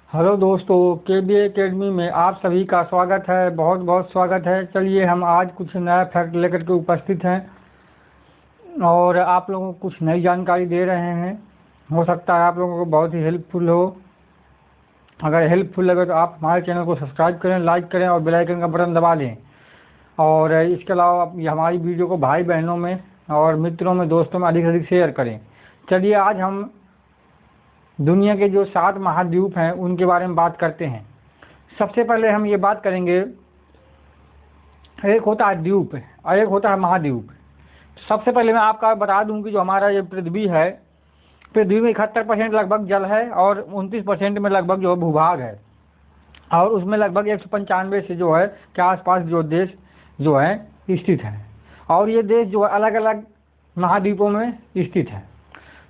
Hello दोस्तों, के B academy में आप सभी का स्वागत है। बहुत बहुत स्वागत है। चलिए, हम आज कुछ नया फैक्ट लेकर के उपस्थित हैं और आप लोगों को कुछ नई जानकारी दे रहे हैं। हो सकता है आप लोगों को बहुत ही हेल्पफुल हो। अगर हेल्पफुल लगे तो आप हमारे चैनल को सब्सक्राइब करें, लाइक करें और बेल आइकन का बटन दबा दें। और इसके अलावा आप हमारी वीडियो को भाई बहनों में और मित्रों में, दोस्तों में अधिक से अधिक शेयर करें। चलिए, आज हम दुनिया के जो 7 महाद्वीप हैं उनके बारे में बात करते हैं। सबसे पहले हम ये बात करेंगे, एक होता है द्वीप और एक होता है महाद्वीप। सबसे पहले मैं आपका बता दूं कि जो हमारा ये पृथ्वी है, पृथ्वी में 71% लगभग जल है और 29% में लगभग जो भूभाग है। और उसमें लगभग 195 से जो है के आसपास जो देश जो है स्थित है। और ये देश जो है अलग अलग महाद्वीपों में स्थित है।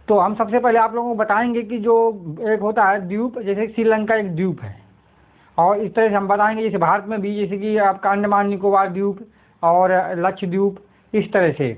तो हम सबसे पहले आप लोगों को बताएंगे कि जो एक होता है द्वीप, जैसे श्रीलंका एक द्वीप है। और इस तरह से हम बताएंगे जैसे भारत में भी, जैसे कि आपका अंडमान निकोबार द्वीप और लक्षद्वीप, इस तरह से।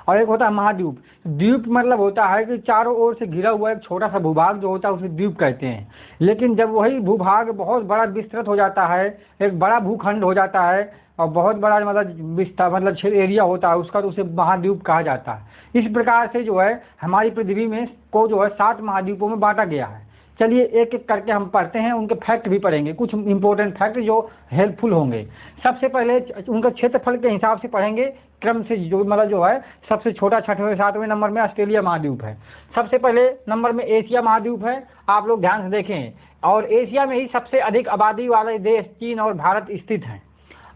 और एक होता है महाद्वीप। द्वीप मतलब होता है कि चारों ओर से घिरा हुआ एक छोटा सा भूभाग जो होता है उसे द्वीप कहते हैं। लेकिन जब वही भूभाग बहुत बड़ा विस्तृत हो जाता है, एक बड़ा भूखंड हो जाता है और बहुत बड़ा मतलब विस्तार मतलब एरिया होता है उसका, तो उसे महाद्वीप कहा जाता है। इस प्रकार से जो है हमारी पृथ्वी में को जो है 7 महाद्वीपों में बांटा गया है। चलिए, एक एक करके हम पढ़ते हैं, उनके फैक्ट भी पढ़ेंगे, कुछ इंपॉर्टेंट फैक्ट जो हेल्पफुल होंगे। सबसे पहले उनके क्षेत्रफल के हिसाब से पढ़ेंगे, क्रम से जो मतलब जो है सबसे छोटा 6वें 7वें नंबर में ऑस्ट्रेलिया महाद्वीप है। सबसे पहले नंबर में एशिया महाद्वीप है। आप लोग ध्यान से देखें, और एशिया में ही सबसे अधिक आबादी वाले देश चीन और भारत स्थित हैं।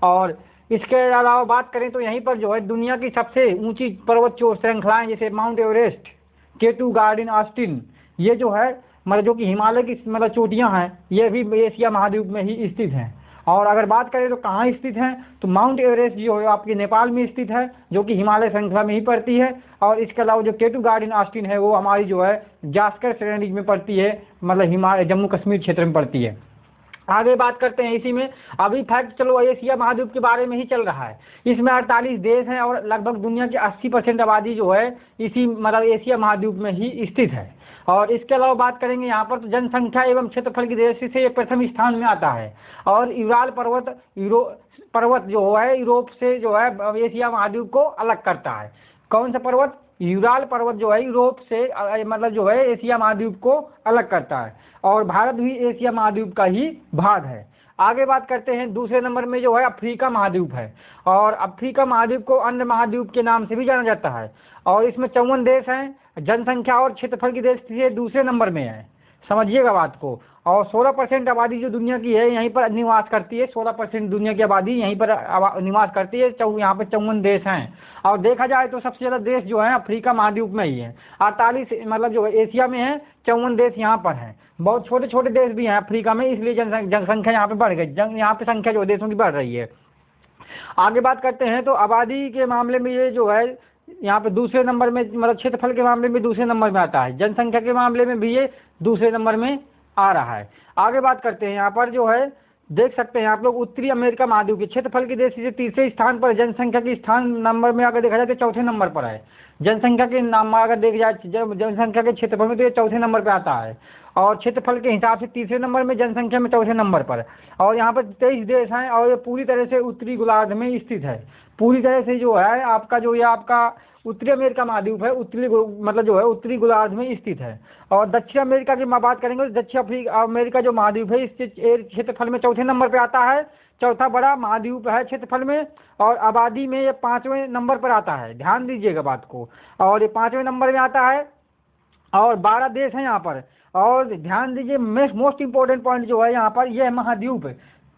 और इसके अलावा बात करें तो यहीं पर जो है दुनिया की सबसे ऊंची पर्वत श्रृंखलाएं, जैसे माउंट एवरेस्ट, केटू गार्डन ऑस्टिन, ये जो है मतलब जो कि हिमालय की मतलब चोटियां हैं, ये भी एशिया महाद्वीप में ही स्थित हैं। और अगर बात करें तो कहाँ स्थित हैं, तो माउंट एवरेस्ट जो है आपके नेपाल में स्थित है, जो कि हिमालय श्रृंखला में ही पड़ती है। और इसके अलावा जो केटू गार्डन ऑस्टिन है वो हमारी जो है जास्कर श्रेणी में पड़ती है, मतलब हिमालय जम्मू कश्मीर क्षेत्र में पड़ती है। आगे बात करते हैं इसी में। अभी फैक्ट चलो एशिया महाद्वीप के बारे में ही चल रहा है। इसमें 48 देश हैं और लगभग दुनिया की 80% आबादी जो है इसी मतलब एशिया महाद्वीप में ही स्थित है। और इसके अलावा बात करेंगे यहाँ पर तो जनसंख्या एवं क्षेत्रफल की दृष्टि से ये प्रथम स्थान में आता है। और यूराल पर्वत जो है यूरोप से जो है एशिया महाद्वीप को अलग करता है। कौन सा पर्वत? यूराल पर्वत जो है यूरोप से मतलब जो है एशिया महाद्वीप को अलग करता है। और भारत भी एशिया महाद्वीप का ही भाग है। आगे बात करते हैं, दूसरे नंबर में जो है अफ्रीका महाद्वीप है। और अफ्रीका महाद्वीप को अन्य महाद्वीप के नाम से भी जाना जाता है। और इसमें 54 देश हैं। जनसंख्या और क्षेत्रफल की दृष्टि से दूसरे नंबर में है, समझिएगा बात को। और 16% आबादी जो दुनिया की है यहीं पर निवास करती है। 16% दुनिया की आबादी यहीं पर निवास करती है। यहाँ पर 54 देश हैं। और देखा जाए तो सबसे ज़्यादा देश जो है अफ्रीका महाद्वीप में ही है। 48 मतलब जो एशिया में है, 54 देश यहाँ पर हैं। बहुत छोटे छोटे देश भी हैं अफ्रीका में, इसलिए जनसंख्या यहाँ पे बढ़ गई। यहाँ पे संख्या जो देशों की बढ़ रही है। आगे बात करते हैं तो आबादी के मामले में ये जो है यहाँ पे दूसरे नंबर में, मतलब क्षेत्रफल के मामले में दूसरे नंबर में आता है। जनसंख्या के मामले में भी ये दूसरे नंबर में आ रहा है। आगे बात करते हैं, यहाँ पर जो है देख सकते हैं आप लोग उत्तरी अमेरिका महाद्वीप के क्षेत्रफल की दृष्टि से तीसरे स्थान पर, जनसंख्या के स्थान नंबर में अगर देखा जाए तो चौथे नंबर पर है। जनसंख्या के नाम अगर देखा जाए, जनसंख्या के क्षेत्रफल में तो ये चौथे नंबर पर आता है। और क्षेत्रफल के हिसाब से तीसरे नंबर में, जनसंख्या में चौथे नंबर पर। और यहाँ पर 23 देश हैं और ये पूरी तरह से उत्तरी गोलार्ध में स्थित है। पूरी तरह से जो है आपका जो ये आपका उत्तरी अमेरिका महाद्वीप है, उत्तरी मतलब जो है उत्तरी गोलार्ध में स्थित है। और दक्षिण अमेरिका की बात करेंगे तो दक्षिण अमेरिका जो महाद्वीप है इसके क्षेत्रफल में चौथे नंबर पर आता है। चौथा बड़ा महाद्वीप है क्षेत्रफल में। और आबादी में ये 5वें नंबर पर आता है, ध्यान दीजिएगा बात को। और ये 5वें नंबर में आता है और 12 देश हैं यहाँ पर। और ध्यान दीजिए, मोस्ट इंपॉर्टेंट पॉइंट जो है यहाँ पर, यह महाद्वीप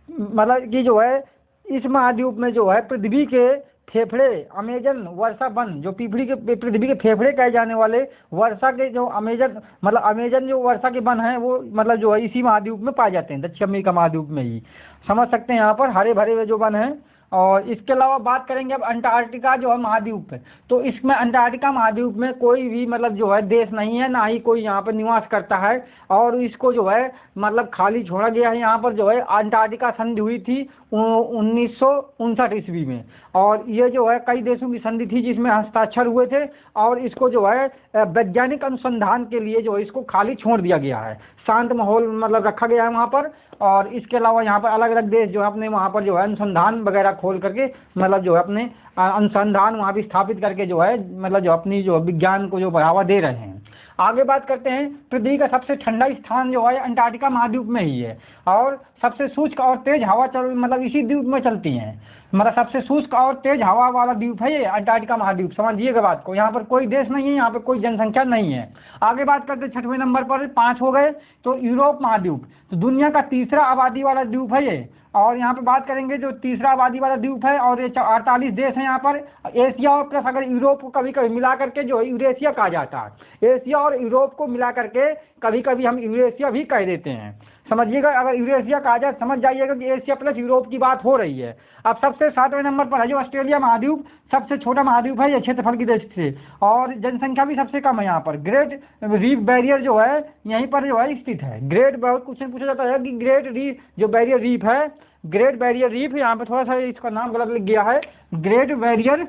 मतलब कि जो है इस महाद्वीप में जो है पृथ्वी के फेफड़े, अमेजन वर्षा वन, जो पृथ्वी के फेफड़े कहे जाने वाले वर्षा के जो अमेजन जो वर्षा के वन हैं वो मतलब जो है इसी महाद्वीप में पाए जाते हैं, दक्षिण अमेरिका महाद्वीप में ही। समझ सकते हैं यहाँ पर हरे भरे जो वन हैं और इसके अलावा बात करेंगे अब अंटार्कटिका जो है महाद्वीप है, तो इसमें अंटार्कटिका महाद्वीप में कोई भी मतलब जो है देश नहीं है, ना ही कोई यहाँ पर निवास करता है, और इसको जो है मतलब खाली छोड़ा गया है। यहाँ पर जो है अंटार्कटिका संधि हुई थी 1959 ईस्वी में, और ये जो है कई देशों की संधि थी जिसमें हस्ताक्षर हुए थे, और इसको जो है वैज्ञानिक अनुसंधान के लिए जो है इसको खाली छोड़ दिया गया है, शांत माहौल मतलब रखा गया है वहाँ पर। और इसके अलावा यहाँ पर अलग अलग देश जो है अपने वहाँ पर जो है अनुसंधान वगैरह खोल करके मतलब जो है अपने अनुसंधान वहाँ भी स्थापित करके जो है मतलब जो अपनी जो विज्ञान को जो बढ़ावा दे रहे हैं। आगे बात करते हैं, पृथ्वी का सबसे ठंडा स्थान जो है अंटार्कटिका महाद्वीप में ही है, और सबसे शुष्क और तेज हवा मतलब इसी द्वीप में चलती हैं। मतलब सबसे शुष्क और तेज हवा वाला द्वीप है ये अंटार्कटिका महाद्वीप, समझिएगा बात को। यहाँ पर कोई देश नहीं है, यहाँ पर कोई जनसंख्या नहीं है। आगे बात करते हैं 6वें नंबर पर, 5 हो गए, तो यूरोप महाद्वीप, तो दुनिया का तीसरा आबादी वाला द्वीप है ये। और यहाँ पे बात करेंगे जो तीसरा आबादी वाला द्वीप है, और ये 48 देश हैं यहाँ पर। एशिया और प्लस अगर यूरोप को कभी कभी मिला करके जो यूरेशिया कहा जाता है, एशिया और यूरोप को मिला करके कभी कभी हम यूरेशिया भी कह देते हैं, समझिएगा। अगर यूरेशिया कहा जाए समझ जाइएगा कि एशिया प्लस यूरोप की बात हो रही है। अब सबसे 7वें नंबर पर है जो ऑस्ट्रेलिया महाद्वीप, सबसे छोटा महाद्वीप है ये क्षेत्रफल की दृष्टि से, और जनसंख्या भी सबसे कम है यहाँ पर। ग्रेट रीफ बैरियर जो है यहीं पर जो है स्थित है। ग्रेट बहुत क्वेश्चन पूछा जाता है कि ग्रेट रीफ जो बैरियर रीफ है, ग्रेट बैरियर रीफ, यहाँ पे थोड़ा सा इसका नाम गलत लिख गया है, ग्रेट बैरियर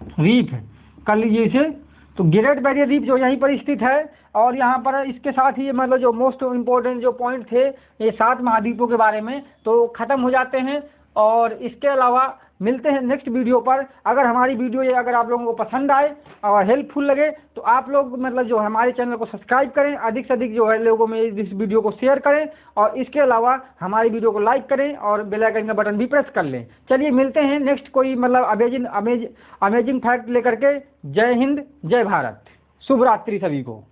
रीफ कर लीजिए इसे। तो ग्रेट बैरियर रीफ जो यहीं पर स्थित है, और यहाँ पर इसके साथ ही मतलब जो मोस्ट इम्पोर्टेंट जो पॉइंट थे ये 7 महाद्वीपों के बारे में तो ख़त्म हो जाते हैं। और इसके अलावा मिलते हैं नेक्स्ट वीडियो पर। अगर हमारी वीडियो ये अगर आप लोगों को पसंद आए और हेल्पफुल लगे तो आप लोग मतलब जो हमारे चैनल को सब्सक्राइब करें, अधिक से अधिक जो है लोगों में इस वीडियो को शेयर करें, और इसके अलावा हमारी वीडियो को लाइक करें और बेल आइकन का बटन भी प्रेस कर लें। चलिए मिलते हैं नेक्स्ट कोई मतलब अमेजिंग फैक्ट लेकर के। जय हिंद, जय भारत, शुभ रात्रि सभी को।